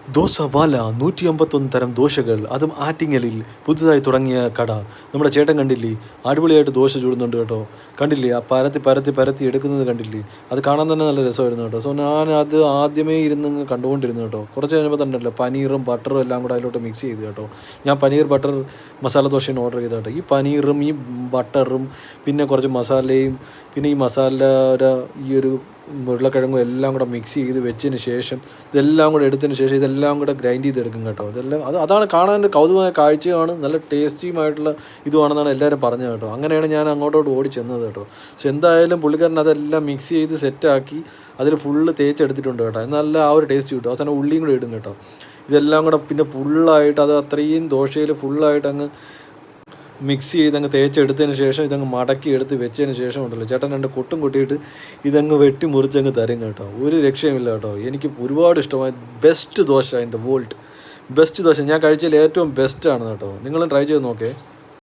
ദോശ വാല 151 തരം ദോശകൾ, അതും ആറ്റിങ്ങലിൽ പുതുതായി തുടങ്ങിയ കട. നമ്മുടെ ചേട്ടൻ കണ്ടില്ലേ, അടിപൊളിയായിട്ട് ദോശ ചൂടുന്നുണ്ട് കേട്ടോ. കണ്ടില്ലേ, ആ പരത്തി പരത്തി പരത്തി എടുക്കുന്നത് കണ്ടില്ലേ, അത് കാണാൻ തന്നെ നല്ല രസമായിരുന്നു കേട്ടോ. സോ ഞാൻ അത് ആദ്യമേ ഇരുന്ന് കണ്ടുകൊണ്ടിരുന്നു കേട്ടോ. കുറച്ച് കഴിഞ്ഞപ്പോൾ തന്നെ ഉണ്ടല്ലോ പനീറും ബട്ടറും എല്ലാം കൂടെ അതിലോട്ട് മിക്സ് ചെയ്ത് കേട്ടോ. ഞാൻ പനീർ ബട്ടർ മസാല ദോശയാണ് ഓർഡർ ചെയ്തത് കേട്ടോ. ഈ പനീറും ഈ ബട്ടറും പിന്നെ കുറച്ച് മസാലയും പിന്നെ ഈ മസാല ഈ ഒരു ഉരുളക്കിഴങ്ങും എല്ലാം കൂടെ മിക്സ് ചെയ്ത് വെച്ചതിന് ശേഷം ഇതെല്ലാം കൂടെ എടുത്തതിന് ശേഷം ഇതെല്ലാം കൂടെ ഗ്രൈൻഡ് ചെയ്തെടുക്കും കേട്ടോ. ഇതെല്ലാം അതാണ് കാണാൻ കൗതുകമായ കാഴ്ചയാണ്, നല്ല ടേസ്റ്റിയുമായിട്ടുള്ള ഇതുമാണെന്നാണ് എല്ലാവരും പറഞ്ഞത് കേട്ടോ. അങ്ങനെയാണ് ഞാൻ അങ്ങോട്ടോട്ട് ഓടി ചെന്നത് കേട്ടോ. പക്ഷെ എന്തായാലും പുള്ളിക്കാരൻ അതെല്ലാം മിക്സ് ചെയ്ത് സെറ്റാക്കി അതിൽ ഫുള്ള് തേച്ചെടുത്തിട്ടുണ്ട് കേട്ടോ. നല്ല ആ ഒരു ടേസ്റ്റ് കിട്ടും. അവസാനം ഉള്ളിയും കൂടെ ഇടും കേട്ടോ. ഇതെല്ലാം കൂടെ പിന്നെ ഫുള്ളായിട്ട് അത് അത്രയും ദോശയിൽ ഫുള്ളായിട്ട് അങ്ങ് മിക്സ് ചെയ്ത് അങ്ങ് തേച്ചെടുത്തതിന് ശേഷം ഇതങ്ങ് മടക്കി എടുത്ത് വെച്ചതിന് ശേഷം ഉണ്ടല്ലോ ചേട്ടൻ രണ്ട് കൊട്ടും കൊട്ടിയിട്ട് ഇതങ്ങ് വെട്ടി മുറിച്ചങ്ങ് തരും കേട്ടോ. ഒരു രക്ഷയുമില്ല കേട്ടോ. എനിക്ക് ഒരുപാട് ഇഷ്ടമായി. Best dosa in the world. Best dosa ഞാൻ കഴിച്ചതിൽ ഏറ്റവും ബെസ്റ്റാണ് കേട്ടോ. നിങ്ങളും ട്രൈ ചെയ്ത് നോക്കേ.